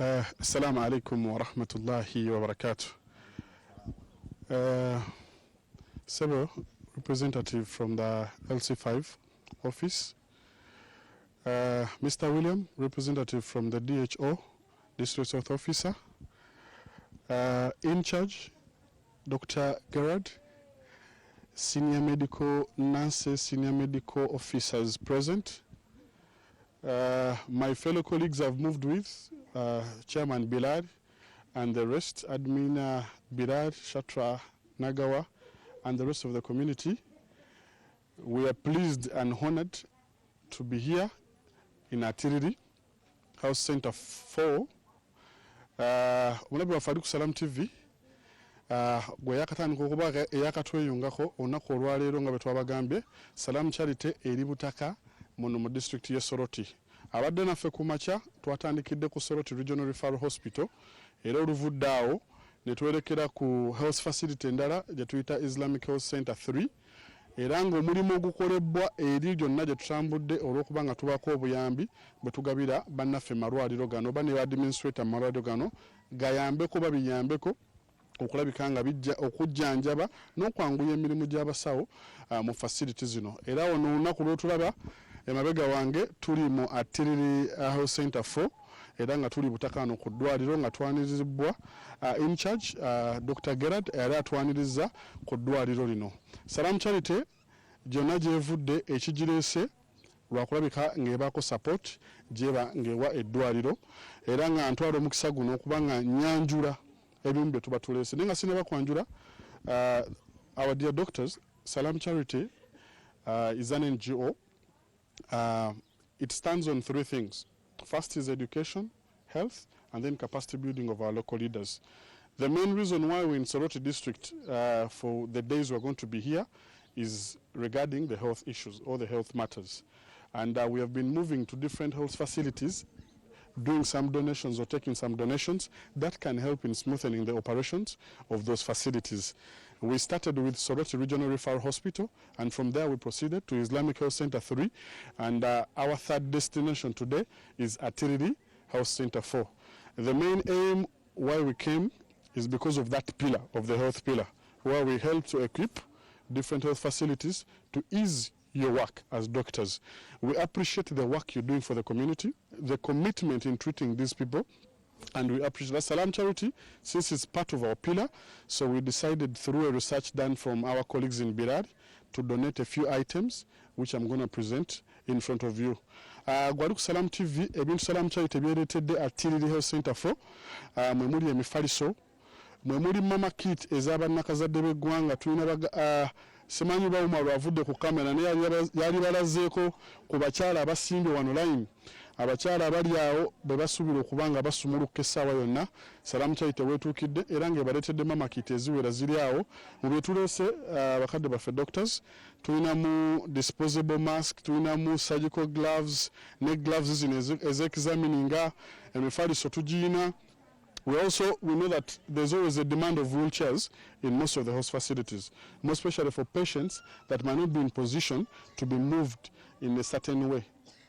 Assalamu alaikum wa rahmatullahi wa barakatuh. Several representative from the LC5 office. Mr. William, representative from the DHO, District Health Officer. In charge, Dr. Gerard, senior medical nurses, senior medical officers present. My fellow colleagues I've moved with, Chairman Bilal and the rest, Admin Bilal, Shatra, Nagawa, and the rest of the community. We are pleased and honored to be here in Atiriri, House Center 4. Mulabi wa Faruku Salam TV, gwe yakatandika okuba eyakatweyungako olunaku olwaleero nga bwe twabagambye Salam Charity eri Butaka mu district ye Soroti. Abadde naffe ku makya twatandikidde ku Soroti Regional Referral Hospital era oluvudde awo ne twerekera ku health facility endala gye tuyita Islamic Health Center 3 era ng'omulimu ogukolebwa eri gyonna gye tutambudde olw'okuba nga tubako obuyambi bwe tugabira bannaffe malwaliro gano oba ne administrator malwaliro gano gayambeko babiyambeko okulabika nga bijja okujjanjaba n'okwanguya emirimu gy'abasawo mu facility zino. Era ono olunaku lw'otulaba emabega wange tuli mu Atiriri Health Center 4 era nga tuli Butaka no ku ddwaliro nga twanirizibwa in charge Dr. Gerard era atwaniriza ku ddwaliro lino. Salam Charity gyonna gyevudde ekigireese lwakulabika ng'ebaako support gyeba ng'ewa eddwaliro era nga ntwala omukisa guno okuba nga nyanjula ebimu bye tuba tuleese naye nga sinaba kwanjula our dear doctors. Salam Charity is an NGO. It stands on three things. First is education, health, and then capacity building of our local leaders. The main reason why we're in Soroti district for the days we're going to be here is regarding the health issues or the health matters. And we have been moving to different health facilities, doing some donations or taking some donations that can help in smoothening the operations of those facilities. We started with Soroti Regional Referral Hospital, and from there we proceeded to Islamic Health Center 3, and our third destination today is Atiriri Health Center 4. The main aim why we came is because of that pillar, of the health pillar, where we help to equip different health facilities to ease your work as doctors. We appreciate the work you're doing for the community, the commitment in treating these people, and we appreciate that. Salam Charity, since it's part of our pillar, so we decided through a research done from our colleagues in Birad to donate a few items, which I'm going to present in front of you. Gwaluku Salam TV, ebintu Salam Charity byeretedde Atiriri Health Center 4, mwe muli emifaliso, mwe muli mama kit ez'abannakazadde b'eggwanga, tulina simanyi bawuma lwavudde ku kamera naye yali balazeeko ku bakyala abasimbye wano line. Abakyala abali awo bwe basuubira okuba nga basumuluka essaawa yonna Salam Charity weetuukidde era ng'ebaleetedde mama kit eziwera ziri awo mu bye tuleese bakadde baffe doctors. Tulinamu disposable mask, tulinamu surgical gloves ne gloves zino ez'examininga, emifaliso tugiyina. We know that there's always a demand of wheelchairs in most of the health facilities, more especially for patients that might not be in position to be moved in a certain way.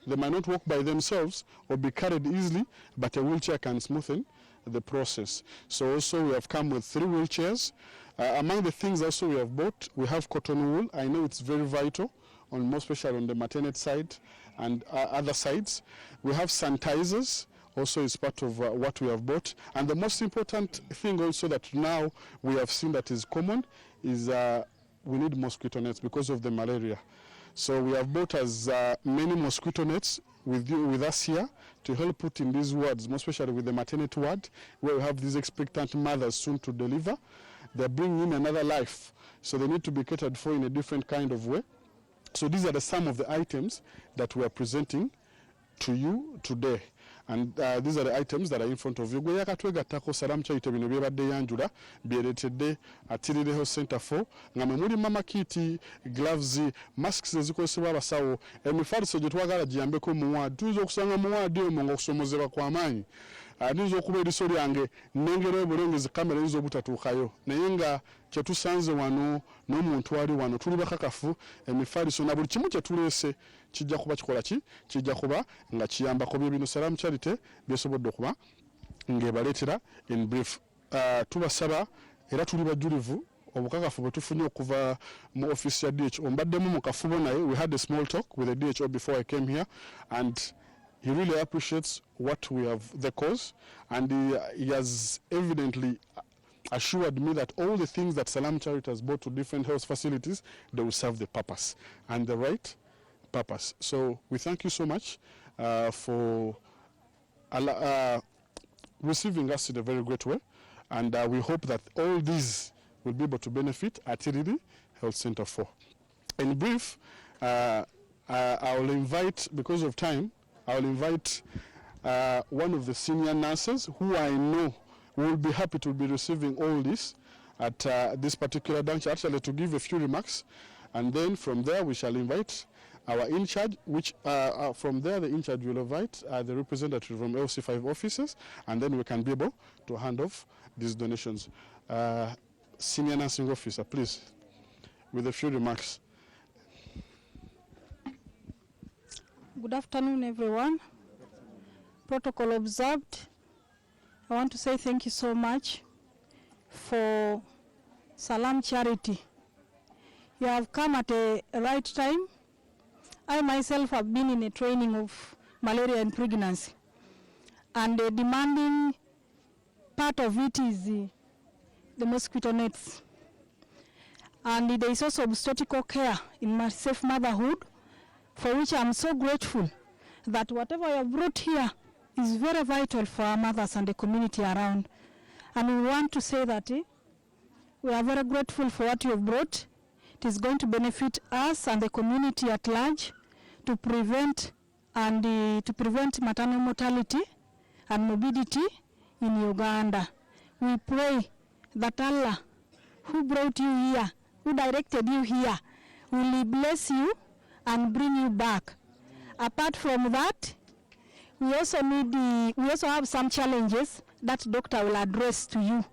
They might not walk by themselves or be carried easily, but a wheelchair can smoothen the process. So also we have come with 3 wheelchairs. Among the things also we have bought, we have cotton wool. I know it's very vital, more especially on the maternity side and other sides. We have sanitizers. Also is part of what we have bought. And the most important thing also that now we have seen that is common is we need mosquito nets because of the malaria. So we have bought as many mosquito nets with us here to help put in these wards, more especially with the maternity ward, where we have these expectant mothers soon to deliver. They're bringing in another life, so they need to be catered for in a different kind of way. So these are some of the items that we are presenting to you today. And these are the items that are in front of you. Gwe yakatwegattako Salam Charity bino byebadde yanjula byereetedde Atiriri Health Center 4 nga mwe muli mama kiti, gloves, masks ezikozesebwa abasawo, emifaliso gye twagala giyambeko mu ward. Tuyinza okusanga mu ward omwo ng'okusomozebwa kw'amaanyi. Niyinza okuba eriso lyange nnengera obulengezi kamera eyinza obutatuukayo naye nga kye tusanze wano n'omuntu ali wano tuli bakakafu emifaliso na buli kimu kye tuleese kijja kuba kikola ki kijja kuba nga kiyambako bye bino Salam Charity byesobodde okuba ng'ebaletera in brief. Tubasaba era tuli bajjulivu obukakafu bwe tufunye okuva mu office ya DHO. Mbaddemu mu kafubo naye, we had a small talk with the DHO before I came here, and he really appreciates what we have, the cause, and he has evidently assured me that all the things that Salam Charity has brought to different health facilities, they will serve the purpose and the right purpose. So we thank you so much for receiving us in a very great way, and we hope that all these will be able to benefit Atiriri Health Center 4. In brief, I will invite, because of time, I will invite one of the senior nurses who I know will be happy to be receiving all this at this particular juncture, actually to give a few remarks, and then from there we shall invite our in charge, which from there the in charge will invite the representative from LC5 offices, and then we can be able to hand off these donations. Senior nursing officer, please, with a few remarks. Good afternoon, everyone. Protocol observed. I want to say thank you so much for Salam Charity. You have come at a right time. I myself have been in a training of malaria and pregnancy, and the demanding part of it is the mosquito nets. And there is also obstetrical care in my safe motherhood, for which I'm so grateful that whatever you have brought here is very vital for our mothers and the community around. And we want to say that we are very grateful for what you have brought. It is going to benefit us and the community at large to prevent maternal mortality and morbidity in Uganda. We pray that Allah, who brought you here, who directed you here, will bless you and bring you back. Apart from that, we also have some challenges that doctor will address to you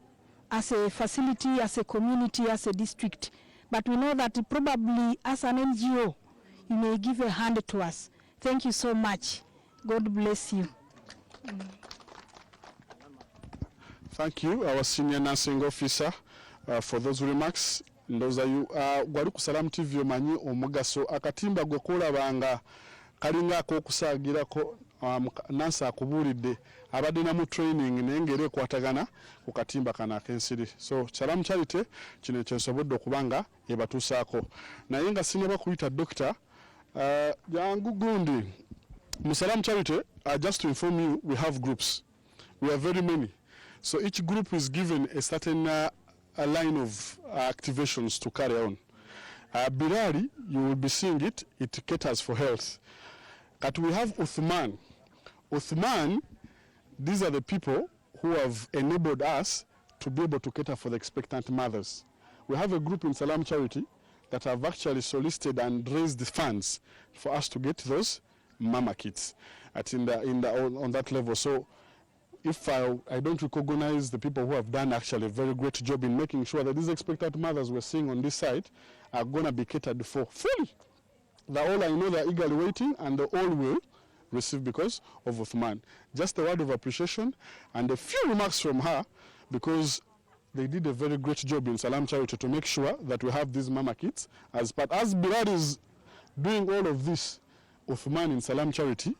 as a facility, as a community, as a district. But we know that probably as an NGO, you may give a hand to us. Thank you so much. God bless you. Thank you, our senior nursing officer, for those remarks. Ndoza you gwali ku Salam TV omanyi omugaso akatimba gwe kulabanga kalinga akokusagirako nasa akubulidde abadde na mu training nengere ekwatagana ku katimba kana akensiri. So Salam Charity kino kyensobodde okubanga ebatuusaako naye nga sinaba kuyita doctor jangu gundi mu Salam Charity. Just to inform you, we have groups. We are very many. So each group is given a certain a line of activations to carry on. Birari, you will be seeing it caters for health. But we have Uthman. Uthman, these are the people who have enabled us to be able to cater for the expectant mothers. We have a group in Salam Charity that have actually solicited and raised the funds for us to get those mama kits on that level. So if I don't recognize the people who have done actually a very great job in making sure that these expectant mothers we're seeing on this side are going to be catered for fully. All I know they're eagerly waiting, and they all will receive because of Uthman. Just a word of appreciation and a few remarks from her, because they did a very great job in Salam Charity to make sure that we have these mama kits. As Bilal is doing all of this, Uthman in Salam Charity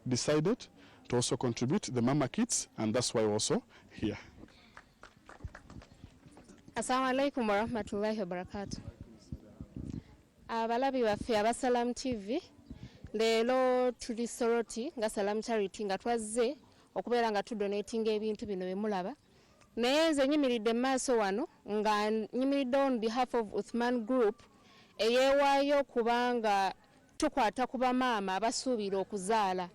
decided to also contribute the mama kits, and that's why we're also here. Assalamu alaikum wa rahmatullahi wa barakatuh. Abalabi baffe aba Salam TV leero tuli Soroti nga Salam Charity nga twazze okubeera nga tudonating ebintu bino bemulaba, naye nze nyimiridde maaso wano nga nyimiridde on behalf of Uthman Group eyeewaayo kubanga tukwata ku bamaama abasuubira okuzaala,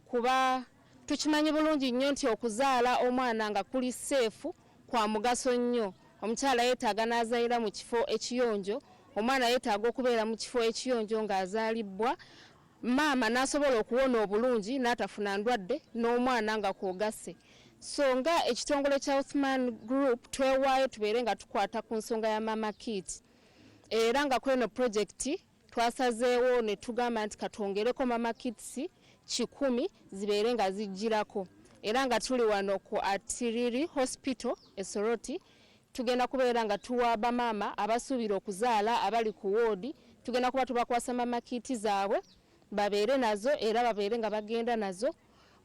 kuba tukimanyi bulungi nnyo nti okuzaala omwana nga kuli seefu kwa mugaso nnyo. Omukyala yeetaaga n'azaalira mu kifo ekiyonjo, omwana yeetaaga okubeera mu kifo ekiyonjo ng'azaalibwa, maama n'asobola okuwona obulungi n'atafuna ndwadde n'omwana nga kwogase. So nga ekitongole kya Uthman Group twewaayo tubeere nga tukwata ku nsonga ya mama kit, era nga kweno project twasazeewo ne tugamba nti katwongereko mama kits 100 zibeere nga zijjirako, era nga tuli wano ku Atiriri Hospital e Soroti. Tugenda kubeera nga tuwa bamama abasuubira okuzaala abali ku woodi, tugenda kuba tubakwasa mama kiti zaabwe babeere nazo era babeere nga bagenda nazo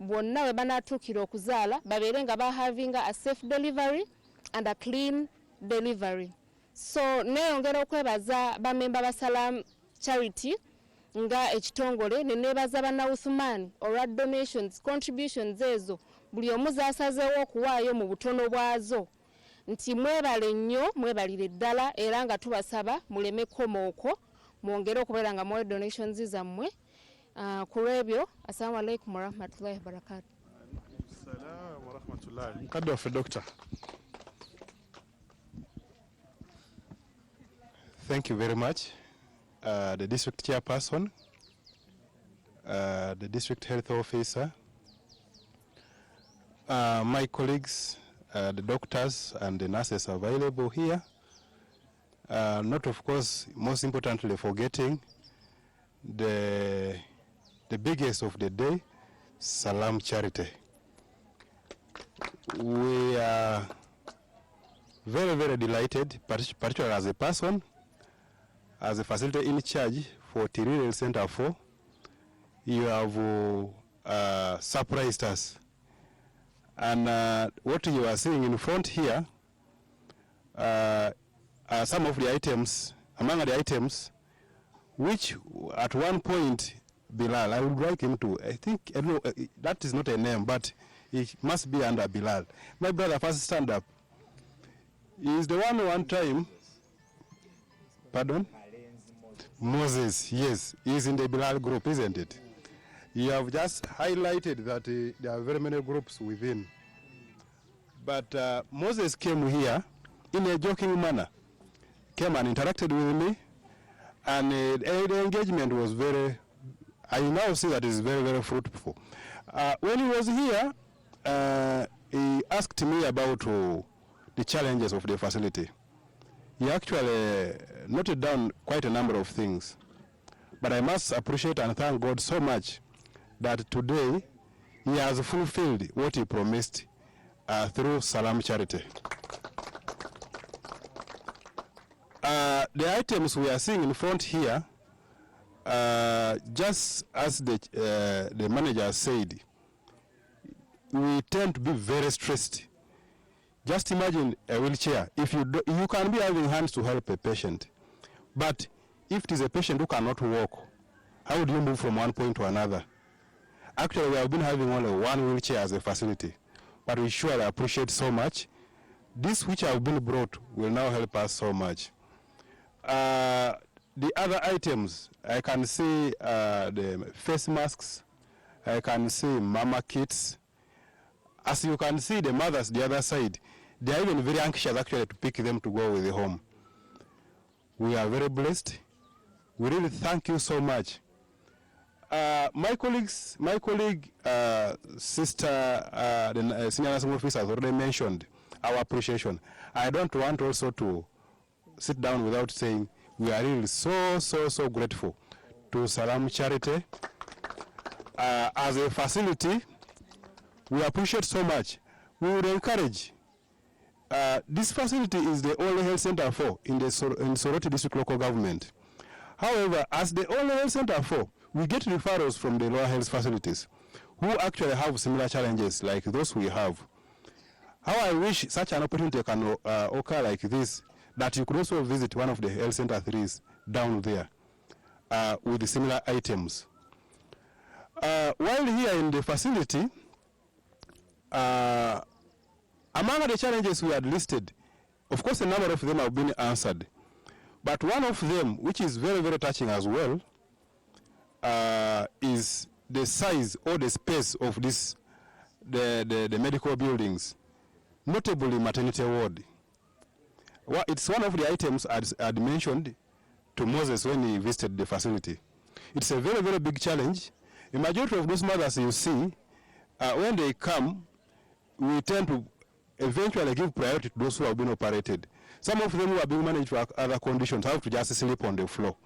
bonna we banaatuukira okuzaala babeere nga bahavinga a safe delivery and a clean delivery. So neeyongera okwebaza bamemba ba Salam Charity nga ekitongole, ne neebaza banna Uthman olwa donations contributions ezo buli omu zaasazeewo okuwaayo mu butono bwazo, nti mwebale nnyo, mwebalire ddala era nga tubasaba muleme komooko, mwongere okubeera nga mwe donations zammwe. Ku lw'ebyo, assalamu alaikum warahmatullahi wabarakatuh. Salam warahmatullahi. Mukadde waffe Doctor. Thank you very much. The district chairperson, the district health officer, my colleagues, the doctors and the nurses available here. Not of course, most importantly, forgetting the biggest of the day, Salam Charity. We are very, very delighted, particularly as a person, as a facility in charge for Tiril Center 4. You have surprised us. And what you are seeing in front here are some of the items, among the items, which at one point, Bilal, I would like him to, I think, that is not a name, but it must be under Bilal. My brother, first stand up. He is the one time, pardon? Moses, yes, he is in the Bilal group, isn't it? You have just highlighted that there are very many groups within. But Moses came here in a joking manner, came and interacted with me, and the engagement was very, I now see that it's very, very fruitful. When he was here, he asked me about the challenges of the facility. He actually noted down quite a number of things. But I must appreciate and thank God so much that today he has fulfilled what he promised through Salam Charity. The items we are seeing in front here, just as the manager said, we tend to be very stressed. Just imagine a wheelchair. If you can be having hands to help a patient, but if it is a patient who cannot walk, how would you move from one point to another? Actually, we have been having only one wheelchair as a facility, but we surely appreciate so much. This which have been brought will now help us so much. The other items, I can see the face masks, I can see mama kits. As you can see, the mothers the other side, they are even very anxious actually to pick them to go with the home. We are very blessed. We really thank you so much. My colleague, sister, the senior nursing officer has already mentioned our appreciation. I don't want also to sit down without saying we are really so grateful to Salam Charity. As a facility, we appreciate so much. We would encourage. This facility is the only health center for in Soroti district local government. However, as the only health center for, we get referrals from the lower health facilities who actually have similar challenges like those we have. How I wish such an opportunity can occur like this, that you could also visit one of the health center 3s down there with the similar items. While here in the facility, among the challenges we had listed, of course a number of them have been answered, but one of them, which is very, very touching as well, is the size or the space of this, the medical buildings, notably maternity ward. Well, it's one of the items I'd mentioned to Moses when he visited the facility. It's a very, very big challenge. The majority of those mothers you see, when they come, we tend to eventually give priority to those who have been operated. Some of them who are being managed for other conditions have to just sleep on the floor.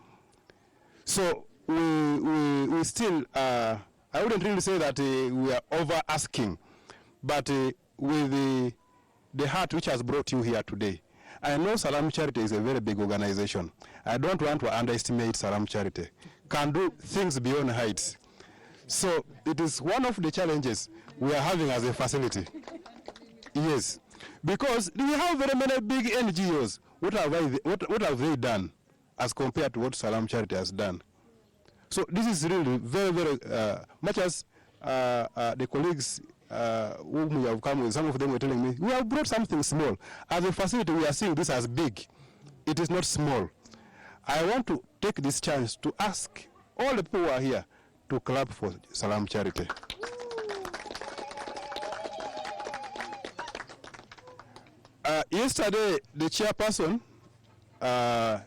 So we still, I wouldn't really say that we are over asking, but with the heart which has brought you here today. I know Salam Charity is a very big organization. I don't want to underestimate Salam Charity. Can do things beyond heights. So it is one of the challenges we are having as a facility. Yes, because we have very many big NGOs. What have they done as compared to what Salam Charity has done? So this is really very, very much as the colleagues whom we have come with, some of them were telling me, we have brought something small. As a facility, we are seeing this as big. It is not small. I want to take this chance to ask all the people who are here to clap for Salam Charity. Yesterday, the chairperson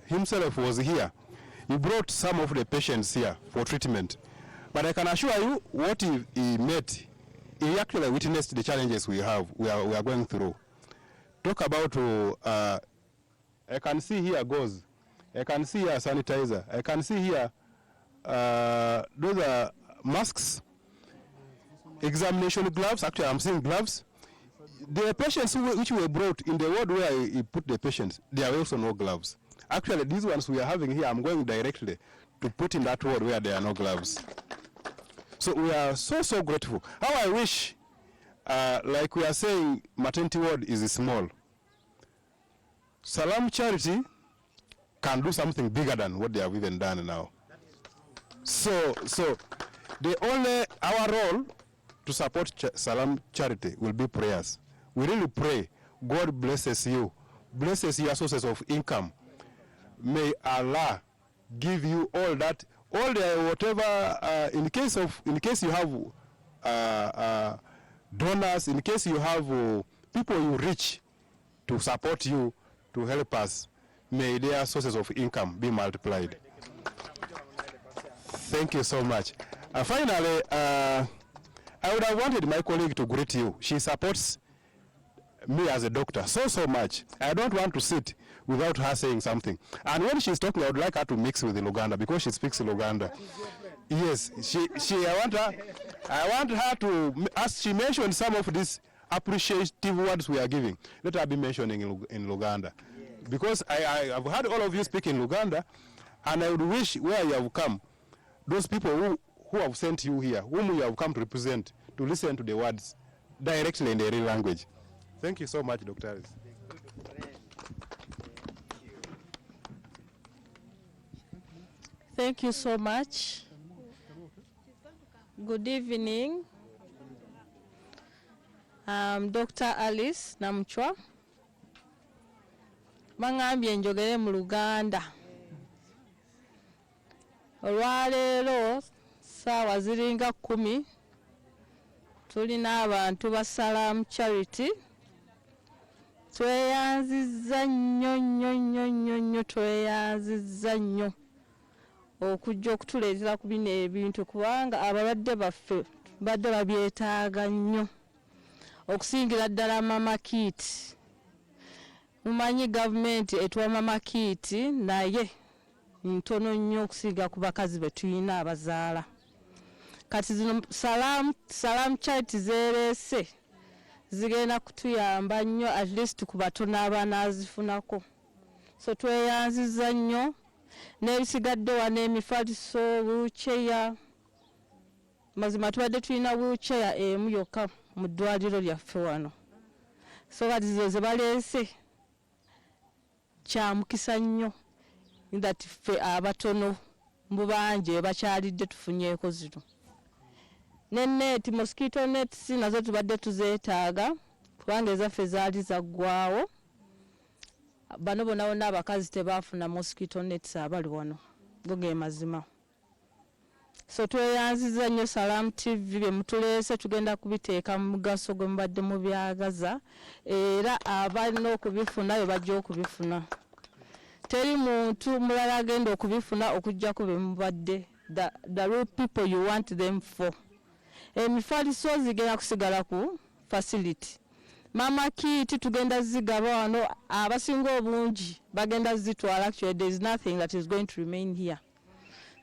himself was here. He brought some of the patients here for treatment. But I can assure you, what he met, he actually witnessed the challenges we are going through. Talk about, I can see here gauze, I can see here sanitizer, I can see here, those are masks, examination gloves. Actually, I'm seeing gloves. The patients which were brought in the ward where he put the patients, there are also no gloves. Actually, these ones we are having here, I'm going directly to put in that ward where there are no gloves. So we are so grateful. How I wish, like we are saying, maternity ward is small. Salam Charity can do something bigger than what they have even done now. So our role to support Salam Charity will be prayers. We really pray God blesses you, blesses your sources of income. May Allah give you all that, all the whatever. In case you have donors, in case you have people you reach to support you, to help us, may their sources of income be multiplied. Thank you so much. Finally, I would have wanted my colleague to greet you. She supports me as a doctor so much. I don't want to sit without her saying something. And when she's talking, I would like her to mix with the Luganda because she speaks Luganda. Yes, I want her to, as she mentioned some of these appreciative words we are giving, let her be mentioning in Luganda. Because I have heard all of you speak in Luganda, and I would wish where you have come, those people who have sent you here, whom you have come to represent, to listen to the words directly in the real language. Thank you so much, Dr. Harris. Thank you so much. Good evening. I'm Dr. Alice Namchwa. Mangambye njogere mu Luganda. Olwaleero ssaawa ziringa 10 tulina abantu ba Salam Charity. Tweyanzizza nnyo tweyanzizza nnyo okujja okutuleetera ku bino ebintu kubanga abalwadde baffe badde babyetaaga nnyo okusingira ddala mama kit. Mumanyi gavumenti etuwa mama kit naye ntono nnyo okusinga ku bakazi be tulina abazaala. Kati zino Salam Charity zereese zigenda kutuyamba nnyo at least ku batono abanaazifunako. So tweyanzizza nnyo n'ebisigadde wano emifaliso, wheelchair. Mazima tubadde tulina wheelchair emu yokka mu ddwaliro lyaffe wano. So kati zo ze baleese kya mukisa nnyo that ffe abatono mu banje bakyalidde tufunyeeko zino. Neeti mosquito nets nazo tubadde tuzeetaaga kubanga ezaffe zaali zaggwawo. Bano bonna abakazi tebaafuna mosquito nets abali wano go ge mazima. So tweyanziza nnyo Salam TV bye mutuleese, tugenda kubiteeka mu mugaso gwe mubadde mubyagaza era abalina okubifuna bye bajja okubifuna. Teri muntu mulala agenda okubifuna okujjako be mubadde. The real people you want them for. Emifaliso zigenda kusigala ku facility. Mama kit tugenda zigaba wano, abasinga obungi bagenda zitwala. Actually there is nothing that is going to remain here.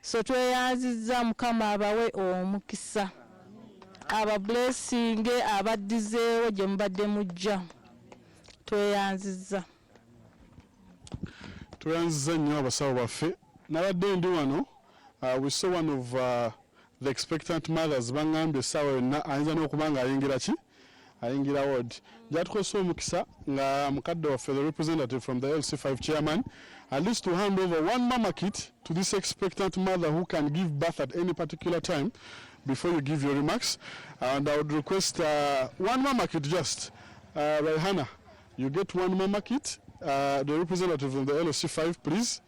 So tweyanzizza Mukama abawe omukisa. abablessinge abaddizeewo gye mubadde mujja. Tweyanzizza. Tweyanzizza nnyo abasawo baffe. Nabadde ndi wano, we saw one of the expectant mothers bangambye essaawa yonna ayinza n'okuba ng'ayingira ki? Ayingira ward. Jatukozesa omukisa nga mukadde waffe the representative from the LC5 chairman at least to hand over one mama kit to this expectant mother who can give birth at any particular time before you give your remarks. And I would request one mama kit just. Raihana, you get one mama kit. The representative from the LC5, please.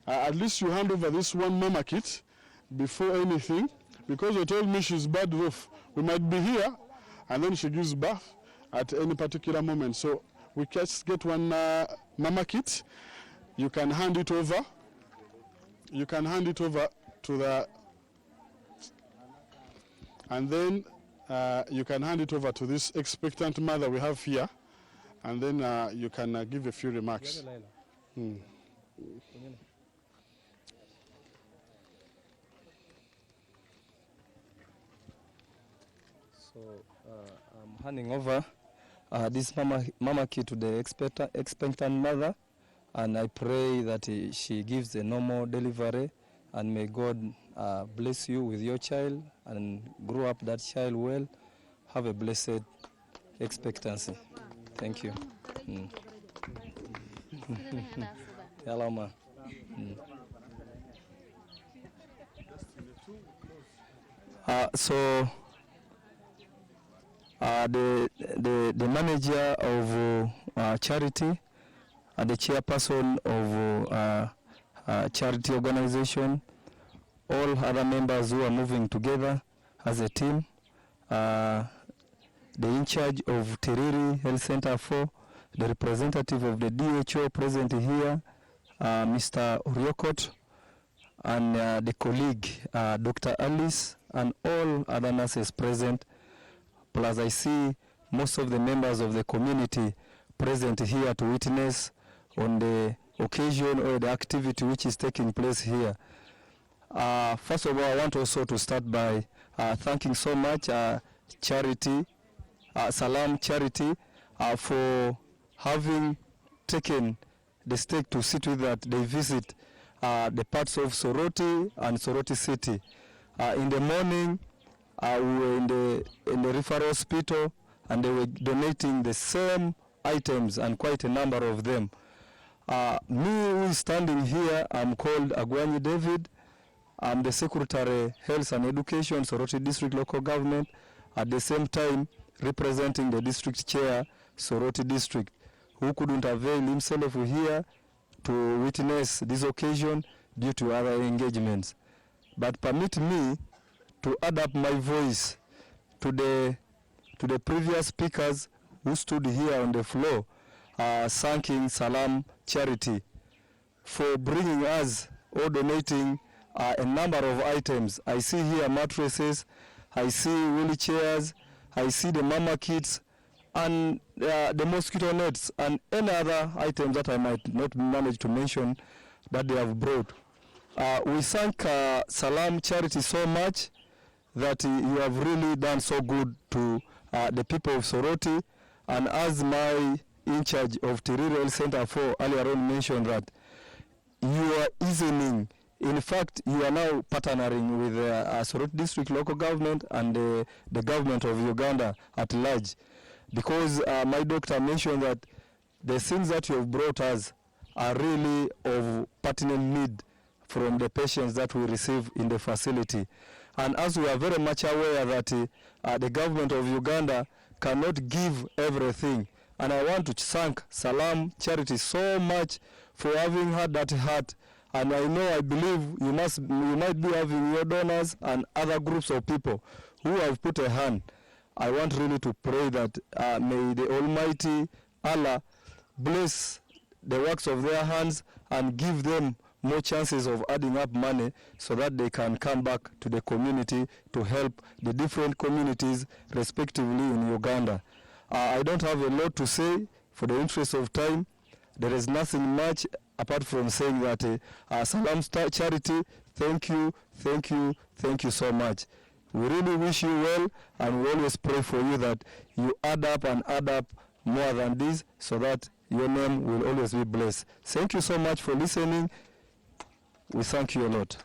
At least you hand over this one mama kit before anything, because you told me she's bad off. We might be here and then she gives birth at any particular moment. So we just get one mama kit. You can hand it over. You can hand it over to the, and then you can hand it over to this expectant mother we have here, and then you can give a few remarks. So I'm handing over this mama kit to the expectant mother, and I pray that she gives a normal delivery, and may God bless you with your child and grow up that child well. Have a blessed expectancy. Thank you. Salam. So the manager of charity, the chairperson of charity organization, all other members who are moving together as a team, the in charge of Tiriri Health Center 4, the representative of the DHO present here, Mr. Uriokot, and the colleague, Dr. Alice, and all other nurses present. Plus I see most of the members of the community present here to witness on the occasion or the activity which is taking place here. First of all, I want also to start by thanking so much charity, Salam Charity, for having taken the stake to see to that they visit the parts of Soroti and Soroti City. In the morning, we were in the referral hospital, and they were donating the same items, and quite a number of them. Me who is standing here, I'm called Agwanyi David. I'm the Secretary Health and Education, Soroti District Local Government, at the same time representing the District Chair, Soroti District, who couldn't avail himself here to witness this occasion due to other engagements. But permit me to add up my voice to the previous speakers who stood here on the floor, thanking Salam Charity for bringing us or donating a number of items. I see here mattresses, I see wheelchairs, I see the mama kits, and the mosquito nets, and any other items that I might not manage to mention that they have brought. We thank Salam Charity so much that you have really done so good to the people of Soroti, and as my in charge of Tiriri Health Center 4 earlier on mentioned that you are easing. In fact, you are now partnering with Soroti District Local Government and the government of Uganda at large, because my doctor mentioned that the things that you have brought us are really of pertinent need from the patients that we receive in the facility. And as we are very much aware that the government of Uganda cannot give everything, and I want to thank Salam Charity so much for having had that heart. And I believe you might be having your donors and other groups of people who have put a hand. I want really to pray that may the Almighty Allah bless the works of their hands and give them more chances of adding up money so that they can come back to the community to help the different communities respectively in Uganda. I don't have a lot to say for the interest of time. There is nothing much apart from saying that Salam Charity, thank you so much. We really wish you well, and we always pray for you that you add up and add up more than this, so that your name will always be blessed. Thank you so much for listening. We thank you a lot.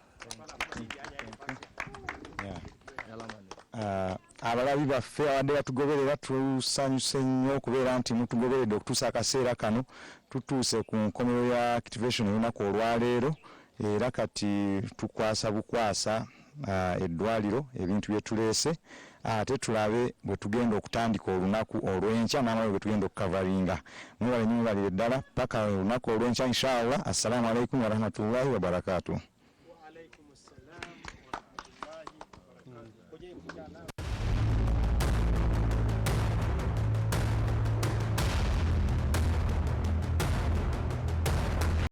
Abalabi baffe abadde batugoberera tusanyuse nnyo okubeera nti mutugoberedde okutuusa akaseera kano tutuuse ku nkomerero ya activation olunaku olwaleero, era kati tukwasa bukwasa eddwaliro ebintu bye tuleese, ate tulabe bwe tugenda okutandika olunaku olw'enkya n'amalwe bwe tugenda okukavaringa. Mwebale nnyo mubalire ddala paka olunaku olw'enkya inshallah. Assalamu alaikum warahmatullahi wabarakatuh.